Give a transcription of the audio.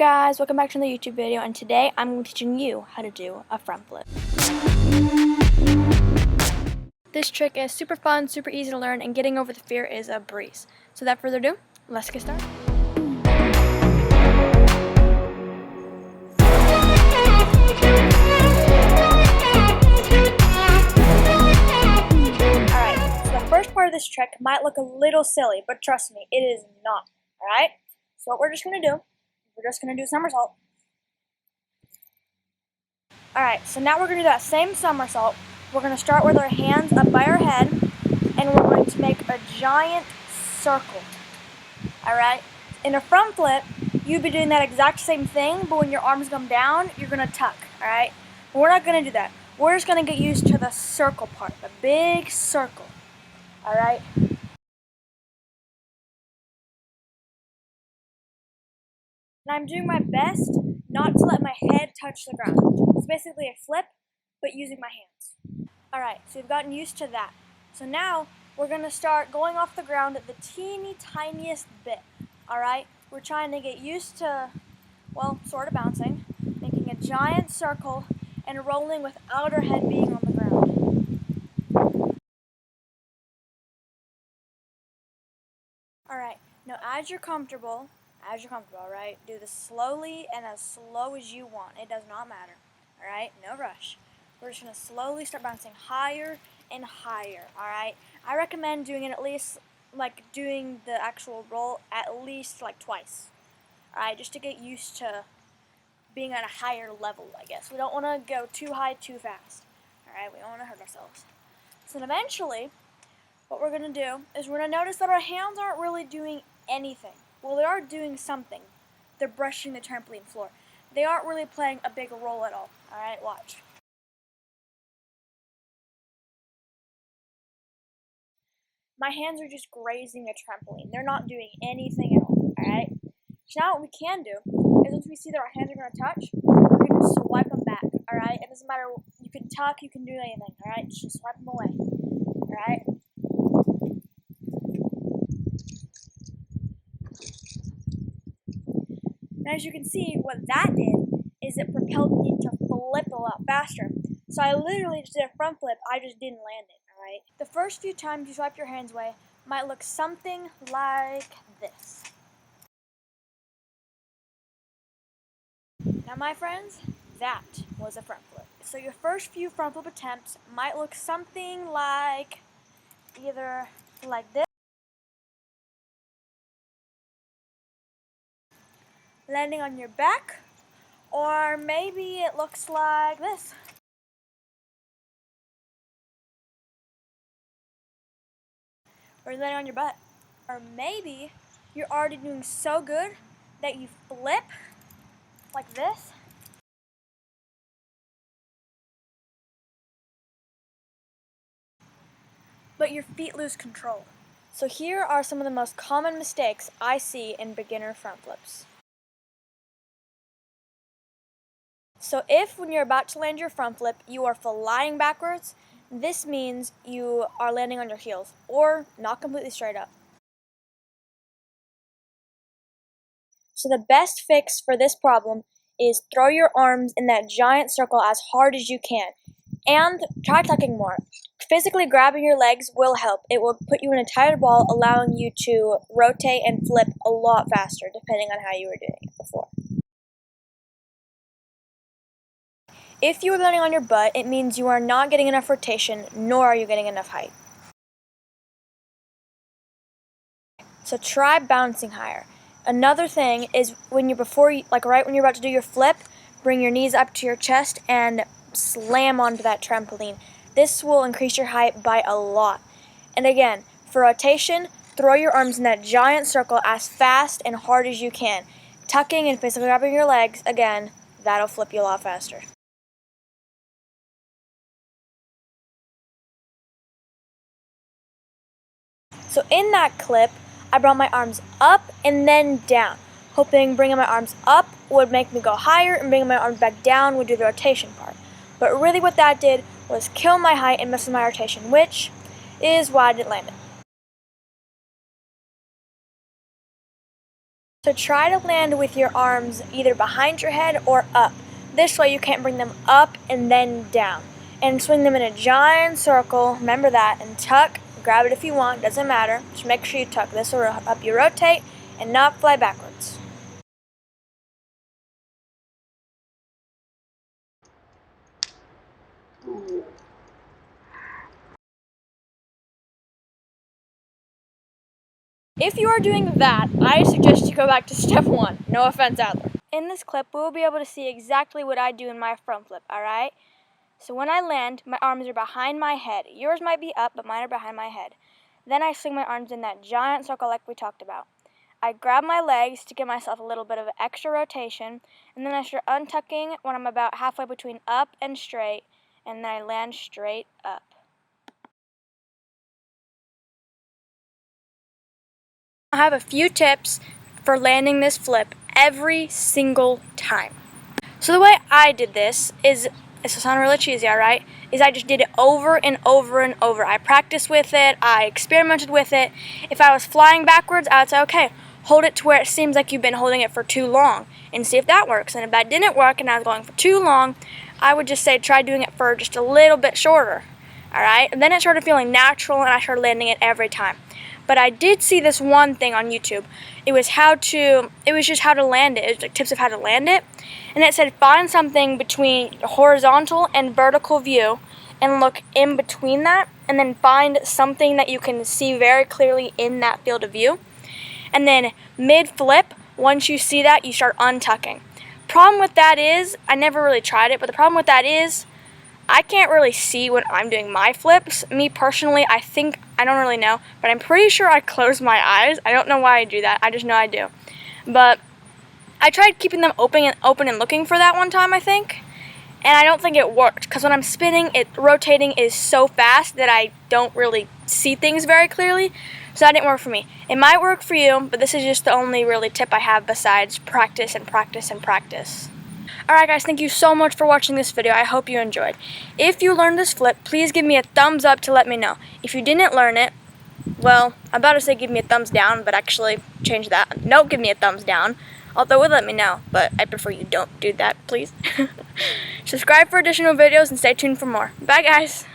guys, welcome back to another YouTube video, and today I'm going to be teaching you how to do a front flip. This trick is super fun, super easy to learn, and getting over the fear is a breeze. So without further ado, let's get started. Alright, so the first part of this trick might look a little silly, but trust me, it is not. Alright, so what we're just going to do, we're just going to do a somersault. Alright, so now we're going to do that same somersault. We're going to start with our hands up by our head, and we're going to make a giant circle. Alright, in a front flip, you'd be doing that exact same thing, but when your arms come down, you're going to tuck. Alright, but we're not going to do that. We're just going to get used to the circle part, the big circle. Alright? And I'm doing my best not to let my head touch the ground. It's basically a flip, but using my hands. Alright, so we've gotten used to that. So now, we're going to start going off the ground at the teeny tiniest bit. Alright? We're trying to get used to, well, sort of bouncing, making a giant circle, and rolling without our head being on the ground. Alright, now as you're comfortable, alright? Do this slowly and as slow as you want. It does not matter. Alright? No rush. We're just going to slowly start bouncing higher and higher. Alright? I recommend doing it at least, like, doing the actual roll at least, like, twice. Alright? Just to get used to being at a higher level, I guess. We don't want to go too high too fast. Alright? We don't want to hurt ourselves. So then eventually, what we're going to do is we're going to notice that our hands aren't really doing anything. Well, they are doing something. They're brushing the trampoline floor. They aren't really playing a big role at all. Alright, watch. My hands are just grazing a trampoline. They're not doing anything at all. Alright? So now what we can do is once we see that our hands are going to touch, we can just swipe them back. Alright? It doesn't matter. You can tuck, you can do anything. Alright? Just swipe them away. Alright? And as you can see, what that did is it propelled me to flip a lot faster. So I literally just did a front flip, I just didn't land it, alright? The first few times you swipe your hands away might look something like this. Now my friends, that was a front flip. So your first few front flip attempts might look something like either like this, landing on your back, or maybe it looks like this. Or landing on your butt. Or maybe you're already doing so good that you flip like this. But your feet lose control. So here are some of the most common mistakes I see in beginner front flips. So if when you're about to land your front flip, you are flying backwards, this means you are landing on your heels, or not completely straight up. So the best fix for this problem is throw your arms in that giant circle as hard as you can, and try tucking more. Physically grabbing your legs will help. It will put you in a tighter ball, allowing you to rotate and flip a lot faster, depending on how you were doing it before. If you are landing on your butt, it means you are not getting enough rotation, nor are you getting enough height. So try bouncing higher. Another thing is right when you're about to do your flip, bring your knees up to your chest and slam onto that trampoline. This will increase your height by a lot. And again, for rotation, throw your arms in that giant circle as fast and hard as you can. Tucking and physically grabbing your legs, again, that'll flip you a lot faster. So in that clip, I brought my arms up and then down, hoping bringing my arms up would make me go higher and bringing my arms back down would do the rotation part. But really what that did was kill my height and mess with my rotation, which is why I didn't land it. So try to land with your arms either behind your head or up. This way you can't bring them up and then down. And swing them in a giant circle, remember that, and tuck, grab it if you want, doesn't matter. Just make sure you tuck. This will help you rotate and not fly backwards. If you are doing that, I suggest you go back to step 1. No offense out there. In this clip, we will be able to see exactly what I do in my front flip, alright? So when I land, my arms are behind my head. Yours might be up, but mine are behind my head. Then I swing my arms in that giant circle like we talked about. I grab my legs to give myself a little bit of extra rotation, and then I start untucking when I'm about halfway between up and straight, and then I land straight up. I have a few tips for landing this flip every single time. So the way I did this is, it's gonna sound really cheesy, alright, is I just did it over and over and over. I practiced with it, I experimented with it. If I was flying backwards, I would say, okay, hold it to where it seems like you've been holding it for too long and see if that works. And if that didn't work and I was going for too long, I would just say try doing it for just a little bit shorter, alright? And then it started feeling natural and I started landing it every time. But I did see this one thing on YouTube. It was just how to land it. It was like tips of how to land it. And it said find something between horizontal and vertical view and look in between that, and then find something that you can see very clearly in that field of view. And then mid-flip, once you see that, you start untucking. Problem with that is, I never really tried it, but the problem with that is I can't really see when I'm doing my flips. Me personally, I don't really know, but I'm pretty sure I close my eyes. I don't know why I do that. I just know I do. But I tried keeping them open and looking for that one time, I think. And I don't think it worked, because when I'm spinning, rotating is so fast that I don't really see things very clearly. So that didn't work for me. It might work for you, but this is just the only really tip I have besides practice and practice and practice. Alright guys, thank you so much for watching this video. I hope you enjoyed. If you learned this flip, please give me a thumbs up to let me know. If you didn't learn it, well, I'm about to say give me a thumbs down, but actually change that. No, give me a thumbs down. Although it would let me know, but I prefer you don't do that, please. Subscribe for additional videos and stay tuned for more. Bye guys!